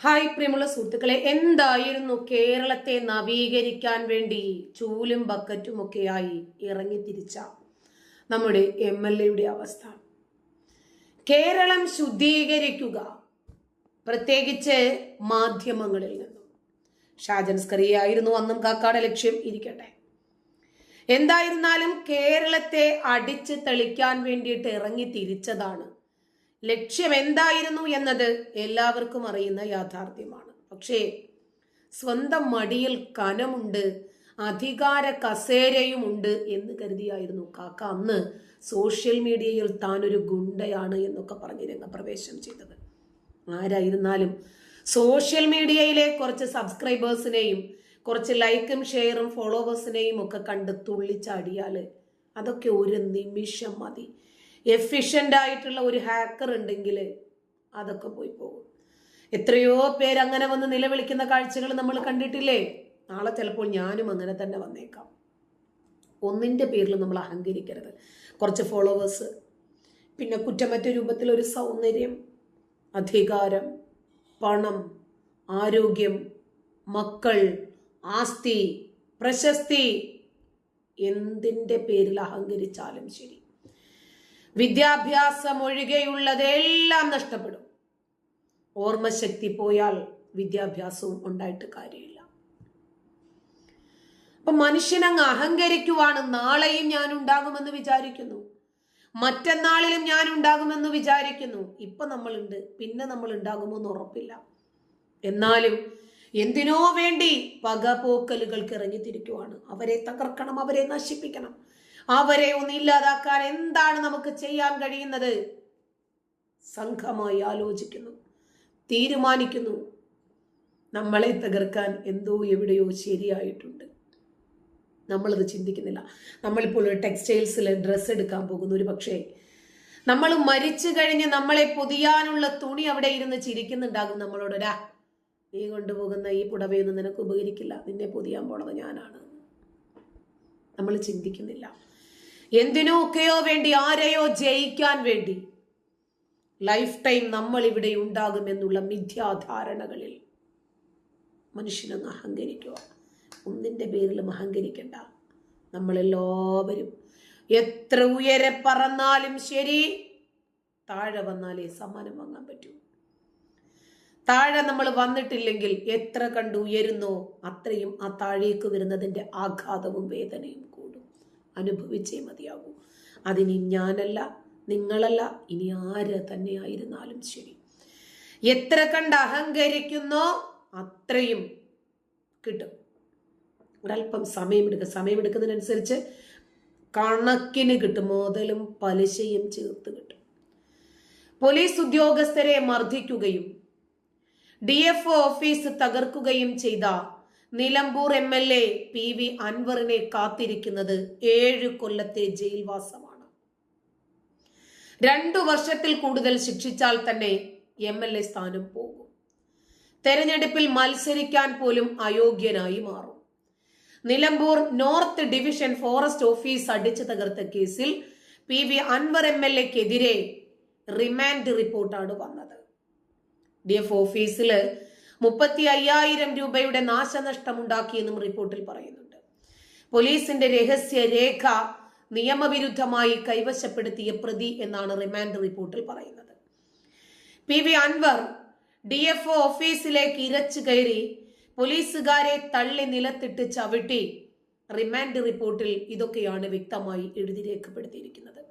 Hi പ്രിയമുള്ള സുഹൃത്തുക്കളെ, എന്തായിരുന്നു കേരളത്തെ നവീകരിക്കാൻ വേണ്ടി ചൂലും ബക്കറ്റുമൊക്കെയായി ഇറങ്ങി തിരിച്ച നമ്മുടെ MLA അവസ്ഥ? കേരളം ശുദ്ധീകരിക്കുക, പ്രത്യേകിച്ച് മാധ്യമങ്ങളിൽ നിന്നും. ഷാജൻ സ്കറിയായിരുന്നു അന്നും കാക്കാടെ ലക്ഷ്യം, ഇരിക്കട്ടെ. എന്തായിരുന്നാലും കേരളത്തെ അടിച്ച് തെളിക്കാൻ വേണ്ടിയിട്ട് ഇറങ്ങി തിരിച്ചതാണ്. ലക്ഷ്യം എന്തായിരുന്നു എന്നത് എല്ലാവർക്കും അറിയുന്ന യാഥാർത്ഥ്യമാണ്. പക്ഷേ സ്വന്തം മടിയിൽ കനമുണ്ട്, അധികാര കസേരയുമുണ്ട് എന്ന് കരുതിയായിരുന്നു കാക്ക അന്ന് സോഷ്യൽ മീഡിയയിൽ താനൊരു ഗുണ്ടയാണ് എന്നൊക്കെ പറഞ്ഞ് രംഗപ്രവേശനം ചെയ്തത്. ആരായിരുന്നാലും സോഷ്യൽ മീഡിയയിലെ കുറച്ച് സബ്സ്ക്രൈബേഴ്സിനെയും കുറച്ച് ലൈക്കും ഷെയറും ഫോളോവേഴ്സിനെയും ഒക്കെ കണ്ട് തുള്ളിച്ചാടിയാല് അതൊക്കെ ഒരു നിമിഷം മതി. എഫിഷ്യൻ്റ് ആയിട്ടുള്ള ഒരു ഹാക്കർ ഉണ്ടെങ്കിൽ അതൊക്കെ പോയി പോകും. എത്രയോ പേര് അങ്ങനെ വന്ന് നിലവിളിക്കുന്ന കാഴ്ചകൾ നമ്മൾ കണ്ടിട്ടില്ലേ? നാളെ ചിലപ്പോൾ ഞാനും അങ്ങനെ തന്നെ വന്നേക്കാം. ഒന്നിൻ്റെ പേരിൽ നമ്മൾ അഹങ്കരിക്കരുത്. കുറച്ച് ഫോളോവേഴ്സ്, പിന്നെ കുറ്റമറ്റ രൂപത്തിൽ ഒരു സൗന്ദര്യം, അധികാരം, പണം, ആരോഗ്യം, മക്കൾ, ആസ്തി, പ്രശസ്തി, എന്തിൻ്റെ പേരിൽ അഹങ്കരിച്ചാലും ശരി, വിദ്യാഭ്യാസം ഒഴികെയുള്ളതെല്ലാം നഷ്ടപ്പെടും. ഓർമ്മശക്തി പോയാൽ വിദ്യാഭ്യാസവും ഉണ്ടായിട്ട് കാര്യമില്ല. അപ്പൊ മനുഷ്യനങ്ങ് അഹങ്കരിക്കുവാണ്. നാളെയും ഞാൻ ഉണ്ടാകുമെന്ന് വിചാരിക്കുന്നു, മറ്റന്നാളിലും ഞാൻ ഉണ്ടാകുമെന്ന് വിചാരിക്കുന്നു. ഇപ്പൊ നമ്മളുണ്ട്, പിന്നെ നമ്മൾ ഉണ്ടാകുമോ എന്ന് ഉറപ്പില്ല. എന്നാലും എന്തിനോ വേണ്ടി പകപോക്കലുകൾക്ക് ഇറങ്ങിത്തിരിക്കുവാണ്. അവരെ തകർക്കണം, അവരെ നശിപ്പിക്കണം, അവരെ ഒന്ന് ഇല്ലാതാക്കാൻ എന്താണ് നമുക്ക് ചെയ്യാൻ കഴിയുന്നത്? സംഘമായി ആലോചിക്കുന്നു, തീരുമാനിക്കുന്നു. നമ്മളെ തകർക്കാൻ എന്തോ എവിടെയോ ശരിയായിട്ടുണ്ട്. നമ്മളത് ചിന്തിക്കുന്നില്ല. നമ്മളിപ്പോൾ ഒരു ടെക്സ്റ്റൈൽസിൽ ഡ്രസ്സ് എടുക്കാൻ പോകുന്നു. ഒരു പക്ഷേ നമ്മൾ മരിച്ചു കഴിഞ്ഞ് നമ്മളെ പൊതിയാനുള്ള തുണി അവിടെ ഇരുന്ന് ചിരിക്കുന്നുണ്ടാകും നമ്മളോട്. നീ കൊണ്ടുപോകുന്ന ഈ പുടവയൊന്നും നിനക്ക് ഉപകരിക്കില്ല, നിന്നെ പൊതിയാൻ പോണത് ഞാനാണ്. നമ്മൾ ചിന്തിക്കുന്നില്ല. എന്തിനൊക്കെയോ വേണ്ടി, ആരെയോ ജയിക്കാൻ വേണ്ടി ലൈഫ് ടൈം നമ്മൾ ഇവിടെ ഉണ്ടാകുമെന്നുള്ള മിഥ്യാധാരണകളിൽ മനുഷ്യനൊന്ന് അഹങ്കരിക്കുക. ഒന്നിൻ്റെ പേരിലും അഹങ്കരിക്കണ്ട. നമ്മളെല്ലാവരും എത്ര ഉയരെ പറന്നാലും ശരി, താഴെ വന്നാലേ സമ്മാനം വാങ്ങാൻ പറ്റൂ. താഴെ നമ്മൾ വന്നിട്ടില്ലെങ്കിൽ എത്ര കണ്ട് ഉയരുന്നോ അത്രയും ആ താഴേക്ക് വരുന്നതിൻ്റെ ആഘാതവും വേദനയും കൂടും. അനുഭവിച്ചേ മതിയാകൂ. അതിനി ഞാനല്ല, നിങ്ങളല്ല, ഇനി ആര് തന്നെ ആയിരുന്നാലും ശരി. എത്ര കണ്ട് അഹങ്കരിക്കുന്നോ അത്രയും കിട്ടും. ഒരല്പം സമയമെടുക്കുന്നതിനനുസരിച്ച് കണക്കിന് കിട്ടും. മുതലും പലിശയും ചേർത്ത് കിട്ടും. പോലീസ് ഉദ്യോഗസ്ഥരെ മർദ്ദിക്കുകയും DFO ഓഫീസ് തകർക്കുകയും ചെയ്ത നിലമ്പൂർ MLA PV അൻവറിനെ കാത്തിരിക്കുന്നത് 7 കൊല്ലത്തെ ജയിൽവാസമാണ്. 2 വർഷത്തിൽ കൂടുതൽ ശിക്ഷിച്ചാൽ തന്നെ MLA സ്ഥാനം പോകും. തെരഞ്ഞെടുപ്പിൽ മത്സരിക്കാൻ പോലും അയോഗ്യനായി മാറും. Nilambur north division forest office അടിച്ചു തകർത്ത കേസിൽ PV അൻവർ MLAക്കെതിരെ റിമാൻഡ് റിപ്പോർട്ടാണ് വന്നത്. DFO ഓഫീസിൽ 35,000 രൂപയുടെ നാശനഷ്ടമുണ്ടാക്കിയെന്നും റിപ്പോർട്ടിൽ പറയുന്നുണ്ട്. പോലീസിന്റെ രഹസ്യ രേഖ നിയമവിരുദ്ധമായി കൈവശപ്പെടുത്തിയ പ്രതി എന്നാണ് റിമാൻഡ് റിപ്പോർട്ടിൽ പറയുന്നത്. PV അൻവർ DFO ഓഫീസിലേക്ക് ഇരച്ചു കയറി പോലീസുകാരെ തള്ളി നിലത്തിട്ട് ചവിട്ടി. റിമാൻഡ് റിപ്പോർട്ടിൽ ഇതൊക്കെയാണ് വ്യക്തമായി എഴുതി രേഖപ്പെടുത്തിയിരിക്കുന്നത്.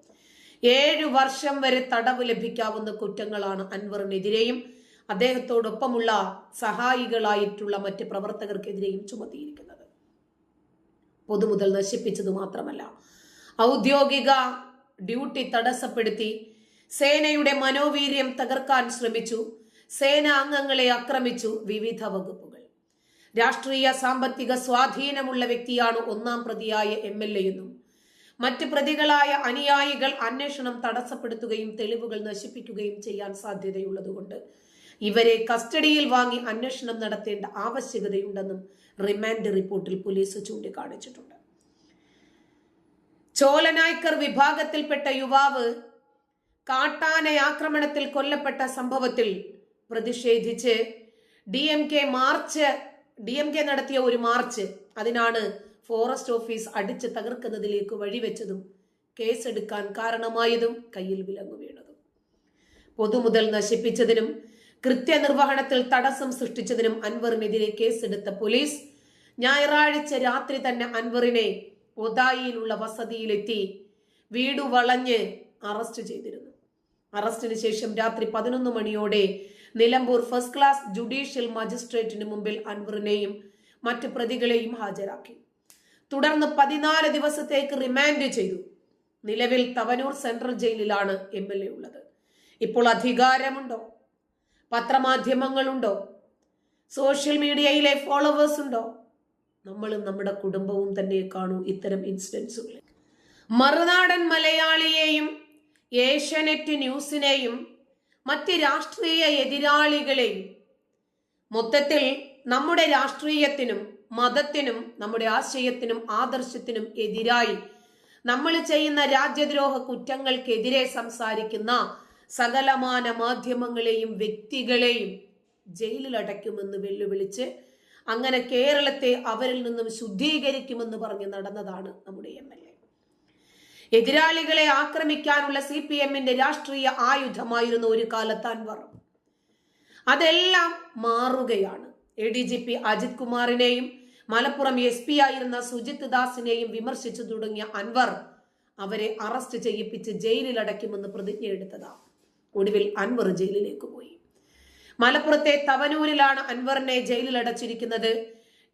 7 വർഷം വരെ തടവ് ലഭിക്കാവുന്ന കുറ്റങ്ങളാണ് അൻവറിനെതിരെയും അദ്ദേഹത്തോടൊപ്പമുള്ള സഹായികളായിട്ടുള്ള മറ്റ് പ്രവർത്തകർക്കെതിരെയും ചുമത്തിയിരിക്കുന്നത്. പൊതുമുതൽ നശിപ്പിച്ചത് മാത്രമല്ല, ഔദ്യോഗിക ഡ്യൂട്ടി തടസ്സപ്പെടുത്തി സേനയുടെ മനോവീര്യം തകർക്കാൻ ശ്രമിച്ചു, സേനാ അംഗങ്ങളെ ആക്രമിച്ചു. വിവിധ വകുപ്പുകൾ. രാഷ്ട്രീയ സാമ്പത്തിക സ്വാധീനമുള്ള വ്യക്തിയാണ് 1-ാം പ്രതിയായ MLA എന്നും മറ്റ് പ്രതികളായ അനുയായികൾ അന്വേഷണം തടസ്സപ്പെടുത്തുകയും തെളിവുകൾ നശിപ്പിക്കുകയും ചെയ്യാൻ സാധ്യതയുള്ളതുകൊണ്ട് ഇവരെ കസ്റ്റഡിയിൽ വാങ്ങി അന്വേഷണം നടത്തേണ്ട ആവശ്യകതയുണ്ടെന്നും റിമാൻഡ് റിപ്പോർട്ടിൽ പോലീസ് ചൂണ്ടിക്കാണിച്ചിട്ടുണ്ട്. ചോലനായ്ക്കർ വിഭാഗത്തിൽപ്പെട്ട യുവാവ് കാട്ടാന ആക്രമണത്തിൽ കൊല്ലപ്പെട്ട സംഭവത്തിൽ പ്രതിഷേധിച്ച് ഡി എം കെ നടത്തിയ ഒരു മാർച്ച്, അതിനാണ് ഫോറസ്റ്റ് ഓഫീസ് അടിച്ച് തകർക്കുന്നതിലേക്ക് വഴിവെച്ചതും കേസെടുക്കാൻ കാരണമായതും കയ്യിൽ വിലങ്ങു വീണതും. പൊതുമുതൽ നശിപ്പിച്ചതിനും കൃത്യനിർവഹണത്തിൽ തടസ്സം സൃഷ്ടിച്ചതിനും അൻവറിനെതിരെ കേസെടുത്ത പോലീസ് ഞായറാഴ്ച രാത്രി തന്നെ അൻവറിനെ ഒതായിയിലുള്ള വസതിയിലെത്തി വീടു വളഞ്ഞ് അറസ്റ്റ് ചെയ്തിരുന്നു. അറസ്റ്റിന് ശേഷം രാത്രി 11 മണിയോടെ നിലമ്പൂർ ഫസ്റ്റ് ക്ലാസ് ജുഡീഷ്യൽ മജിസ്ട്രേറ്റിന് മുമ്പിൽ അൻവറിനെയും മറ്റു പ്രതികളെയും ഹാജരാക്കി. തുടർന്ന് 14 ദിവസത്തേക്ക് റിമാൻഡ് ചെയ്തു. നിലവിൽ തവനൂർ സെൻട്രൽ ജയിലിലാണ് MLA ഉള്ളത്. ഇപ്പോൾ അധികാരമുണ്ടോ? പത്രമാധ്യമങ്ങളുണ്ടോ? സോഷ്യൽ മീഡിയയിലെ ഫോളോവേഴ്സ് ഉണ്ടോ? നമ്മളും നമ്മുടെ കുടുംബവും തന്നെ കാണൂ ഇത്തരം ഇൻസിഡൻസുകൾ. മറുനാടൻ മലയാളിയെയും ഏഷ്യാനെറ്റ് ന്യൂസിനെയും മറ്റ് രാഷ്ട്രീയ എതിരാളികളെയും, മൊത്തത്തിൽ നമ്മുടെ രാഷ്ട്രീയത്തിനും മതത്തിനും നമ്മുടെ ആശയത്തിനും ആദർശത്തിനും എതിരായി നമ്മൾ ചെയ്യുന്ന രാജ്യദ്രോഹ കുറ്റങ്ങൾക്കെതിരെ സംസാരിക്കുന്ന സകലമാന മാധ്യമങ്ങളെയും വ്യക്തികളെയും ജയിലിൽ അടയ്ക്കുമെന്ന് വെല്ലുവിളിച്ച് അങ്ങനെ കേരളത്തെ അവരിൽ നിന്നും ശുദ്ധീകരിക്കുമെന്ന് പറഞ്ഞ് നടന്നതാണ് നമ്മുടെ MLA. എതിരാളികളെ ആക്രമിക്കാനുള്ള CPMന്റെ രാഷ്ട്രീയ ആയുധമായിരുന്നു ഒരു കാലത്ത് അൻവർ. അതെല്ലാം മാറുകയാണ്. ADGP അജിത് കുമാറിനെയും മലപ്പുറം SP ആയിരുന്ന സുജിത് ദാസിനെയും വിമർശിച്ചു തുടങ്ങിയ അൻവർ അവരെ അറസ്റ്റ് ചെയ്യിപ്പിച്ച് ജയിലിൽ അടയ്ക്കുമെന്ന് പ്രതിജ്ഞ എടുത്തതാണ്. ഒടുവിൽ അൻവർ ജയിലിലേക്ക് പോയി. മലപ്പുറത്തെ തവനൂരിലാണ് അൻവറിനെ ജയിലിൽ അടച്ചിരിക്കുന്നത്.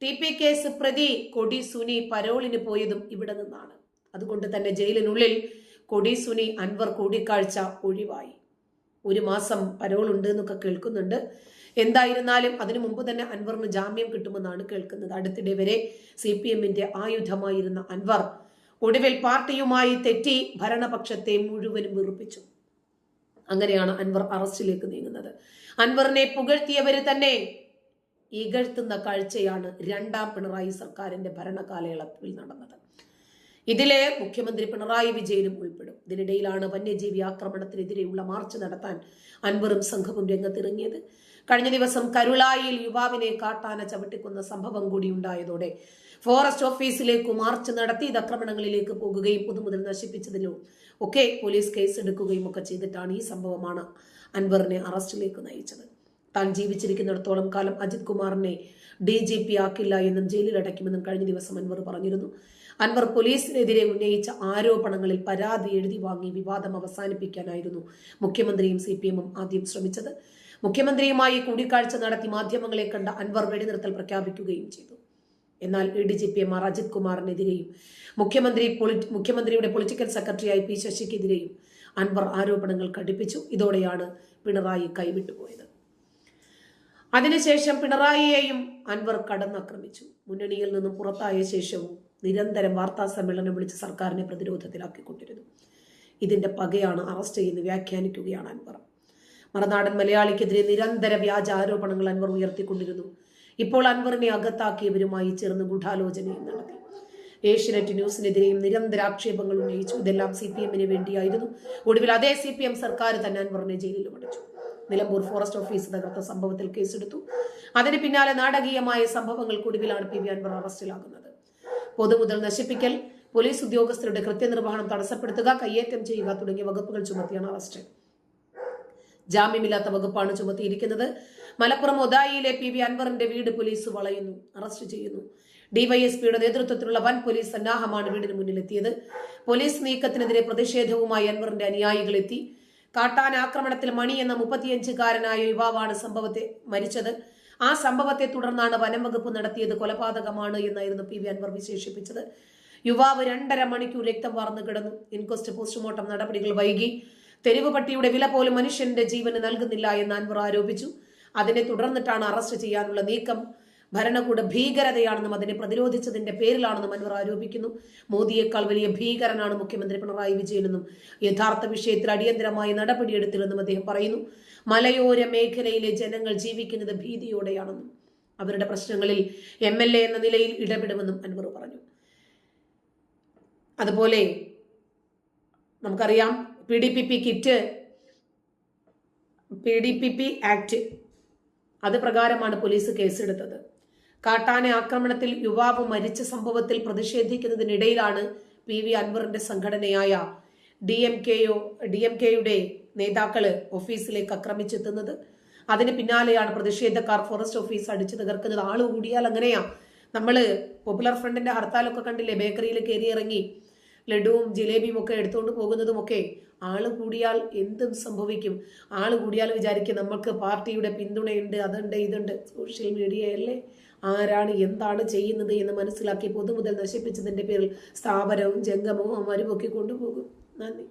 TP കേസ് പ്രതി കൊടി സുനി പരോളിന് പോയതും ഇവിടെ നിന്നാണ്. അതുകൊണ്ട് തന്നെ ജയിലിനുള്ളിൽ കൊടി സുനി അൻവർ കൂടിക്കാഴ്ച ഒഴിവായി. 1 മാസം പരോളുണ്ട് എന്നൊക്കെ കേൾക്കുന്നുണ്ട്. എന്തായിരുന്നാലും അതിനു മുമ്പ് തന്നെ അൻവറിന് ജാമ്യം കിട്ടുമെന്നാണ് കേൾക്കുന്നത്. അടുത്തിടെ വരെ CPMന്റെ ആയുധമായിരുന്ന അൻവർ ഒടുവിൽ പാർട്ടിയുമായി തെറ്റി ഭരണപക്ഷത്തെ മുഴുവനും വെറുപ്പിച്ചു. അങ്ങനെയാണ് അൻവർ അറസ്റ്റിലേക്ക് നീങ്ങുന്നത്. അൻവറിനെ പുകഴ്ത്തിയവര് തന്നെ ഇകഴ്ത്തുന്ന കാഴ്ചയാണ് 2ാം പിണറായി സർക്കാരിന്റെ ഭരണകാലയളവിൽ നടന്നത്. ഇതിലെ മുഖ്യമന്ത്രി പിണറായി വിജയനും ഉൾപ്പെടും. ഇതിനിടയിലാണ് വന്യജീവി ആക്രമണത്തിനെതിരെയുള്ള മാർച്ച് നടത്താൻ അൻവറും സംഘവും രംഗത്തിറങ്ങിയത്. കഴിഞ്ഞ ദിവസം കരുളായിൽ യുവാവിനെ കാട്ടാന ചവിട്ടിക്കുന്ന സംഭവം കൂടി ഉണ്ടായതോടെ ഫോറസ്റ്റ് ഓഫീസിലേക്ക് മാർച്ച് നടത്തി ഇത് ആക്രമണങ്ങളിലേക്ക് പോകുകയും പൊതുമുതൽ നശിപ്പിച്ചതിലും ഒക്കെ പോലീസ് കേസ് എടുക്കുകയും ഒക്കെ ചെയ്തിട്ടാണ് ഈ സംഭവമാണ് അൻവറിനെ അറസ്റ്റിലേക്ക് നയിച്ചത്. താൻ ജീവിച്ചിരിക്കുന്നിടത്തോളം കാലം അജിത് കുമാറിനെ DGP ആക്കില്ല എന്നും ജയിലിൽ അടയ്ക്കുമെന്നും കഴിഞ്ഞ ദിവസം അൻവർ പറഞ്ഞിരുന്നു. അൻവർ പോലീസിനെതിരെ ഉന്നയിച്ച ആരോപണങ്ങളിൽ പരാതി എഴുതി വാങ്ങി വിവാദം അവസാനിപ്പിക്കാനായിരുന്നു മുഖ്യമന്ത്രിയും CPMും ആദ്യം ശ്രമിച്ചത്. മുഖ്യമന്ത്രിയുമായി കൂടിക്കാഴ്ച നടത്തി മാധ്യമങ്ങളെ കണ്ട അൻവർ വെടിനിർത്തൽ പ്രഖ്യാപിക്കുകയും ചെയ്തു. എന്നാൽ ADGPമാർ അജിത് കുമാറിനെതിരെയും മുഖ്യമന്ത്രിയുടെ പൊളിറ്റിക്കൽ സെക്രട്ടറിയായി P ശശിക്കെതിരെയും അൻവർ ആരോപണങ്ങൾ ഘടിപ്പിച്ചു. ഇതോടെയാണ് പിണറായി കൈവിട്ടുപോയത്. അതിനുശേഷം പിണറായിയെയും അൻവർ കടന്നാക്രമിച്ചു. മുന്നണിയിൽ നിന്നും പുറത്തായ ശേഷവും നിരന്തരം വാർത്താ സമ്മേളനം വിളിച്ച് സർക്കാരിനെ പ്രതിരോധത്തിലാക്കിക്കൊണ്ടിരുന്നു. ഇതിന്റെ പകയാണ് അറസ്റ്റ് എന്ന് വ്യാഖ്യാനിക്കുകയാണ് അൻവർ. മറുനാടൻ മലയാളിക്കെതിരെ നിരന്തര വ്യാജ ആരോപണങ്ങൾ അൻവർ ഉയർത്തിക്കൊണ്ടിരുന്നു. ഇപ്പോൾ അൻവറിനെ അകത്താക്കിയവരുമായി ചേർന്ന് ഗൂഢാലോചനയും നടത്തി. ഏഷ്യാനെറ്റ് ന്യൂസിനെതിരെയും നിരന്തര ആക്ഷേപങ്ങൾ ഉന്നയിച്ചു. ഇതെല്ലാം CPMന് വേണ്ടിയായിരുന്നു. ഒടുവിൽ അതേ CPM സർക്കാർ തന്നെ അൻവറിനെ ജയിലിലും അടച്ചു. നിലമ്പൂർ ഫോറസ്റ്റ് ഓഫീസ് തകർത്ത സംഭവത്തിൽ കേസെടുത്തു. അതിന് പിന്നാലെ നാടകീയമായ സംഭവങ്ങൾക്കൊടുവിലാണ് PV അൻവർ അറസ്റ്റിലാകുന്നത്. പൊതുമുതൽ നശിപ്പിക്കൽ, പോലീസ് ഉദ്യോഗസ്ഥരുടെ കൃത്യനിർവഹണം തടസ്സപ്പെടുത്തുക, കയ്യേറ്റം ചെയ്യുക തുടങ്ങിയ വകുപ്പുകൾ ചുമത്തിയാണ് അറസ്റ്റ്. ജാമ്യമില്ലാത്ത വകുപ്പാണ് ചുമത്തിയിരിക്കുന്നത്. മലപ്പുറം ഒതായിയിലെ PV അൻവറിന്റെ വീട് പോലീസ് വളയുന്നു, അറസ്റ്റ് ചെയ്യുന്നു. DYSPയുടെ നേതൃത്വത്തിലുള്ള വൻ പോലീസ് സന്നാഹമാണ് വീടിന് മുന്നിലെത്തിയത്. പോലീസ് നീക്കത്തിനെതിരെ പ്രതിഷേധവുമായി അൻവറിന്റെ അനുയായികൾ എത്തി. കാട്ടാന ആക്രമണത്തിൽ മണി എന്ന 35-കാരനായ യുവാവാണ് മരിച്ചത്. ആ സംഭവത്തെ തുടർന്നാണ് വനം വകുപ്പ് നടത്തിയത് കൊലപാതകമാണ് എന്നായിരുന്നു PV അൻവർ വിശേഷിപ്പിച്ചത്. യുവാവ് 2.5 മണിക്കൂർ രക്തം വാർന്നു കിടന്നു. ഇൻക്വസ്റ്റ് പോസ്റ്റ്മോർട്ടം നടപടികൾ വൈകി. തെരുവ് പട്ടിയുടെ വില പോലും മനുഷ്യന്റെ ജീവന് നൽകുന്നില്ല എന്ന് അൻവർ ആരോപിച്ചു. അതിനെ തുടർന്നിട്ടാണ് അറസ്റ്റ് ചെയ്യാനുള്ള നീക്കം. ഭരണകൂട ഭീകരതയാണെന്നും അതിനെ പ്രതിരോധിച്ചതിന്റെ പേരിലാണെന്നും അൻവർ ആരോപിക്കുന്നു. മോദിയേക്കാൾ വലിയ ഭീകരനാണ് മുഖ്യമന്ത്രി പിണറായി വിജയനെന്നും യഥാർത്ഥ വിഷയത്തിൽ അടിയന്തരമായി നടപടിയെടുത്തില്ലെന്നും അദ്ദേഹം പറയുന്നു. മലയോര മേഖലയിലെ ജനങ്ങൾ ജീവിക്കുന്നത് ഭീതിയോടെയാണെന്നും അവരുടെ പ്രശ്നങ്ങളിൽ MLA എന്ന നിലയിൽ ഇടപെടുമെന്നും അൻവർ പറഞ്ഞു. അതുപോലെ നമുക്കറിയാം PDPP ആക്ട് അത് പ്രകാരമാണ് പോലീസ് കേസെടുത്തത്. കാട്ടാന ആക്രമണത്തിൽ യുവാവ് മരിച്ച സംഭവത്തിൽ പ്രതിഷേധിക്കുന്നതിനിടയിലാണ് PV അൻവറിന്റെ സംഘടനയായ DMK-യുടെ നേതാക്കള് ഓഫീസിലേക്ക് ആക്രമിച്ചെത്തുന്നത്. അതിന് പിന്നാലെയാണ് പ്രതിഷേധക്കാർ ഫോറസ്റ്റ് ഓഫീസ് അടിച്ചു തകർക്കുന്നത്. ആള് കൂടിയാൽ അങ്ങനെയാ. നമ്മള് പോപ്പുലർ ഫ്രണ്ടിന്റെ ഹർത്താലൊക്കെ കണ്ടില്ലേ? ബേക്കറിയിൽ കയറി ഇറങ്ങി ലഡുവും ജിലേബിയും ഒക്കെ എടുത്തുകൊണ്ട് പോകുന്നതുമൊക്കെ. ആള് കൂടിയാൽ എന്തും സംഭവിക്കും. ആള് കൂടിയാൽ വിചാരിക്കും നമുക്ക് പാർട്ടിയുടെ പിന്തുണയുണ്ട്, അതുണ്ട്, ഇതുണ്ട്. സോഷ്യൽ മീഡിയയല്ലേ ആരാണ് എന്താണ് ചെയ്യുന്നത് എന്ന് മനസ്സിലാക്കി പൊതുമുതൽ നശിപ്പിച്ചതിന്റെ പേരിൽ സ്ഥാപനവും ജംഗമവും മരുമൊക്കെ കൊണ്ടുപോകും. നന്ദി.